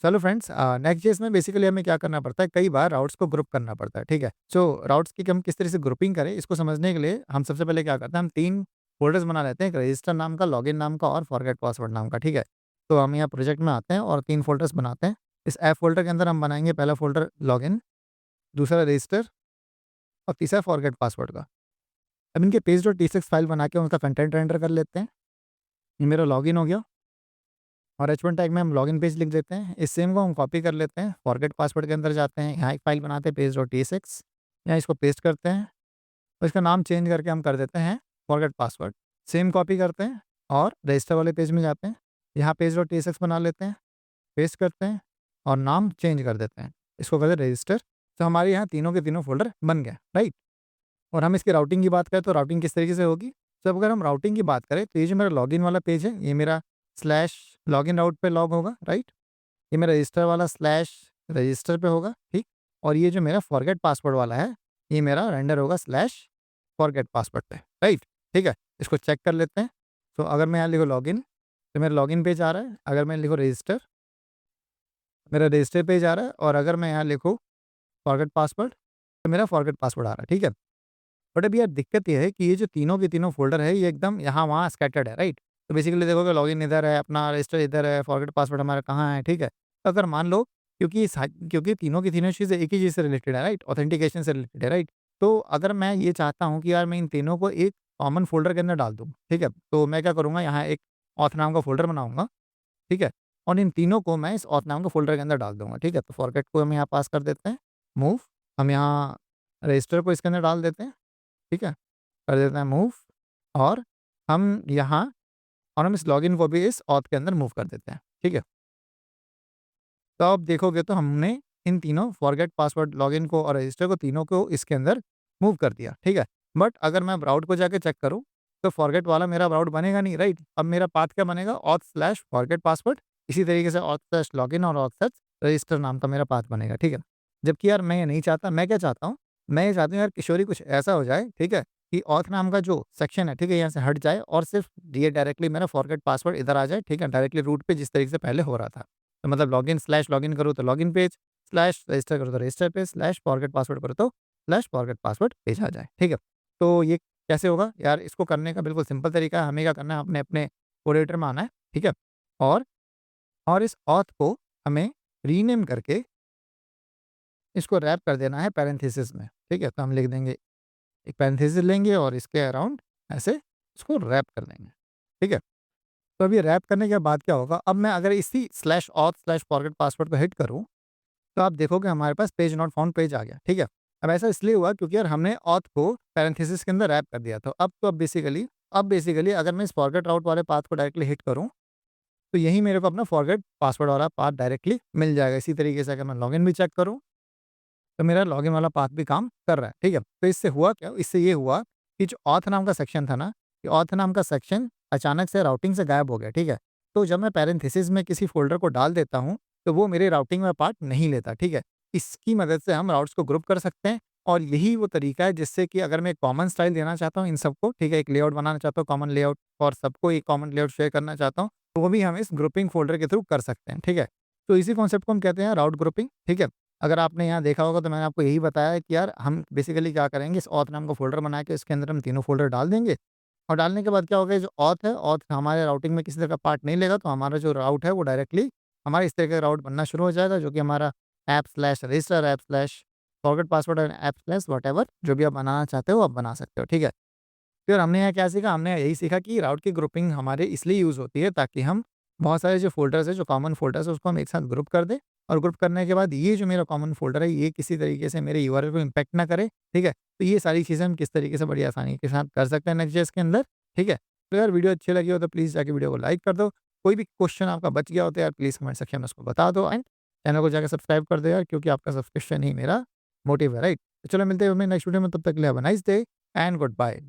चलो friends, next case में basically हमें क्या करना पड़ता है, कई बार राउट्स को ग्रुप करना पड़ता है, ठीक है। सो राउट्स की हम किस तरह से ग्रुपिंग करें, इसको समझने के लिए हम सबसे पहले क्या करते हैं, हम 3 फ़ोल्डर्स बना लेते हैं, एक रजिस्टर नाम का, लॉगिन नाम का और फॉरगेट पासवर्ड नाम का, ठीक है। तो हम यहाँ प्रोजेक्ट में आते हैं और 3 फ़ोल्डर्स बनाते हैं। इस ऐप फ़ोल्डर के अंदर हम बनाएँगे पहला फ़ोल्डर लॉगिन, दूसरा रजिस्टर और तीसरा फॉरगेट पासवर्ड का। अब इनके पेज.tsx फाइल बना के उनका कंटेंट रेंडर कर लेते हैं। ये मेरा लॉगिन हो गया और h1 टैग में हम लॉगिन पेज लिख देते हैं। इस सेम को हम कॉपी कर लेते हैं, फॉरगेट पासवर्ड के अंदर जाते हैं, यहाँ एक फाइल बनाते हैं पेज.tsx, यहाँ इसको पेस्ट करते हैं और इसका नाम चेंज करके हम कर देते हैं फॉरगेट पासवर्ड। सेम कॉपी करते हैं और रजिस्टर वाले पेज में जाते हैं, यहाँ पेज.tsx बना लेते हैं, पेस्ट करते हैं और नाम चेंज कर देते हैं, इसको कहते हैं रजिस्टर। तो हमारे यहाँ तीनों के तीनों फ़ोल्डर बन गए, राइट। और हम इसकी राउटिंग की बात करें तो राउटिंग किस तरीके से होगी? तो अब अगर हम राउटिंग की बात करें तो ये जो मेरा लॉगिन वाला पेज है, ये मेरा स्लैश लॉगिन राउट पे लॉग होगा, राइट। ये मेरा रजिस्टर वाला स्लैश रजिस्टर पे होगा, ठीक। और ये जो मेरा फॉरगेट पासवर्ड वाला है, ये मेरा रेंडर होगा स्लैश फॉरगेट पासवर्ड पे, राइट। ठीक है, इसको चेक कर लेते हैं। तो अगर मैं यहाँ लिखूँ लॉगिन, तो मेरा लॉगिन पेज आ रहा है। अगर मैं लिखूँ रजिस्टर, मेरा रजिस्टर पेज आ रहा है। और अगर मैं यहाँ लिखूँ फॉरगेट पासवर्ड, तो मेरा फॉरगेट पासवर्ड आ रहा है, ठीक है। बट अभी यार दिक्कत ये है कि ये जो तीनों के तीनों फ़ोल्डर है, ये एकदम यहाँ-वहाँ स्कैटर्ड है, राइट? तो बेसिकली देखोगे लॉगिन इधर है, अपना रजिस्टर इधर है, फॉरगेट पासवर्ड हमारा कहाँ है, ठीक है? तो अगर मान लो, क्योंकि तीनों की तीनों चीज़ें एक ही चीज़ से रिलेटेड है, राइट? ऑथेंटिकेशन से रिलेटेड है, राइट? तो अगर मैं ये चाहता हूँ कि यार मैं इन तीनों को एक कॉमन फ़ोल्डर के अंदर डाल दूँ, ठीक है? तो मैं क्या करूँगा, यहाँ एक ऑथ नाम का फ़ोल्डर बनाऊँगा, ठीक है? और इन तीनों को मैं इस ऑथ नाम के फ़ोल्डर के अंदर डाल दूँगा, ठीक है? तो फॉरगेट को हम यहाँ पास कर देते हैं, मूव। हम यहाँ रजिस्टर को इसके अंदर डाल देते हैं, ठीक है? कर देते हैं मूव। और हम यहाँ और हम इस लॉगिन को भी इस ऑथ के अंदर मूव कर देते हैं, ठीक है। तो अब देखोगे तो हमने इन तीनों फॉरगेट पासवर्ड, लॉगिन को और रजिस्टर को, तीनों को इसके अंदर मूव कर दिया, ठीक है। बट अगर मैं ब्राउट को जाके चेक करूँ, तो फॉरगेट वाला मेरा ब्राउट बनेगा नहीं, राइट। अब मेरा पाथ क्या बनेगा, ऑथ स्लैश फॉरगेट पासवर्ड। इसी तरीके से ऑथ स्लैश लॉगिन और ऑथ स्लैश रजिस्टर नाम का मेरा पाथ बनेगा, ठीक है। जबकि यार मैं ये नहीं चाहता। मैं क्या चाहता हूँ, मैं ये चाहता हूँ यार किशोरी कुछ ऐसा हो जाए, ठीक है, कि ऑथ नाम का जो सेक्शन है, ठीक है, यहाँ से हट जाए और सिर्फ ये डायरेक्टली मेरा फॉरगेट पासवर्ड इधर आ जाए, ठीक है, डायरेक्टली रूट पे जिस तरीके से पहले हो रहा था। तो मतलब लॉगिन स्लैश लॉगिन करूँ तो लॉगिन पेज, स्लैश रजिस्टर करूँ तो register page, slash forget password करूँ तो स्लैश फॉरगेट पासवर्ड पेज आ जाए, ठीक है। तो ये कैसे होगा यार, इसको करने का बिल्कुल सिंपल तरीका है। हमें क्या करना है, अपने अपने कोड एडिटर में आना है, ठीक है। और इस ऑथ को हमें रीनेम करके इसको रैप कर देना है पैरेंथेसिस में, ठीक है। तो हम लिख देंगे, एक पैरेंथेसिस लेंगे और इसके अराउंड ऐसे इसको रैप कर देंगे, ठीक है। तो अब ये रैप करने के बाद क्या होगा, अब मैं अगर इसी slash auth slash forget password को हिट करूँ, तो आप देखोगे हमारे पास पेज नॉट फाउंड पेज आ गया, ठीक है। अब ऐसा इसलिए हुआ क्योंकि यार हमने ऑथ को पैरेंथेसिस के अंदर रैप कर दिया था। अब बेसिकली अगर मैं इस फॉरगेट राउट वाले पाथ को डायरेक्टली हिट करूँ, तो यही मेरे को अपना फॉरगेट पासवर्ड वाला पाथ डायरेक्टली मिल जाएगा। इसी तरीके से अगर मैं लॉगिन भी चेक करूँ, तो मेरा लॉगिन वाला पाथ भी काम कर रहा है, ठीक है। तो इससे हुआ क्या, इससे ये हुआ कि जो ऑथ नाम का सेक्शन था ना, ये ऑथ नाम का सेक्शन अचानक से राउटिंग से गायब हो गया, ठीक है। तो जब मैं पैरेंथेसिस में किसी फ़ोल्डर को डाल देता हूँ, तो वो मेरे राउटिंग में पार्ट नहीं लेता, ठीक है। इसकी मदद से हम राउट्स को ग्रुप कर सकते हैं और यही वो तरीका है जिससे कि अगर मैं एक कॉमन स्टाइल देना चाहता हूँ इन सबको, ठीक है, एक लेआउट बनाना चाहता हूँ कॉमन लेआउट और सबको एक कॉमन लेआउट शेयर करना चाहता हूँ, तो वो भी हम इस ग्रुपिंग फ़ोल्डर के थ्रू कर सकते हैं, ठीक है। तो इसी कॉन्सेप्ट को हम कहते हैं राउट ग्रुपिंग, ठीक है। अगर आपने यहाँ देखा होगा तो मैंने आपको यही बताया है कि यार हम बेसिकली क्या करेंगे, इस ऑथ नाम का फ़ोल्डर बना के इसके अंदर हम तीनों फ़ोल्डर डाल देंगे और डालने के बाद क्या होगा, ये जो ऑथ है, ऑथ हमारे राउटिंग में किसी तरह का पार्ट नहीं लेगा, तो हमारा जो राउट है वो डायरेक्टली हमारा इस तरह का राउट बनना शुरू हो जाएगा, जो कि हमारा app slash register, app slash forget password and app slash whatever जो भी आप बनाना चाहते हो आप बना सकते हो, ठीक है। फिर हमने यहाँ क्या सीखा, हमने यही सीखा कि राउट की ग्रुपिंग हमारे इसलिए यूज़ होती है ताकि हम बहुत सारे जो फ़ोल्डर्स है, जो कॉमन फ़ोल्डर्स है, उसको हम एक साथ ग्रुप कर दें और ग्रुप करने के बाद ये जो मेरा कॉमन फ़ोल्डर है, ये किसी तरीके से मेरे यूआरएल को इम्पैक्ट ना करे, ठीक है। तो ये सारी चीज़ें हम किस तरीके से बड़ी आसानी के साथ कर सकते हैं नेक्स्ट.जेएस के अंदर, ठीक है। तो यार वीडियो अच्छी लगी हो तो प्लीज़ जाके वीडियो को लाइक कर दो। कोई भी क्वेश्चन आपका बच गया हो तो यार प्लीज़ कमेंट सेक्शन में उसको बता दो एंड चैनल को जाके सब्सक्राइब कर दो यार, क्योंकि आपका सब्सक्रिप्शन ही मेरा मोटिव है, राइट। तो चलो मिलते हैं हमें नेक्स्ट वीडियो में, तब तक के लिए have a nice day and good bye.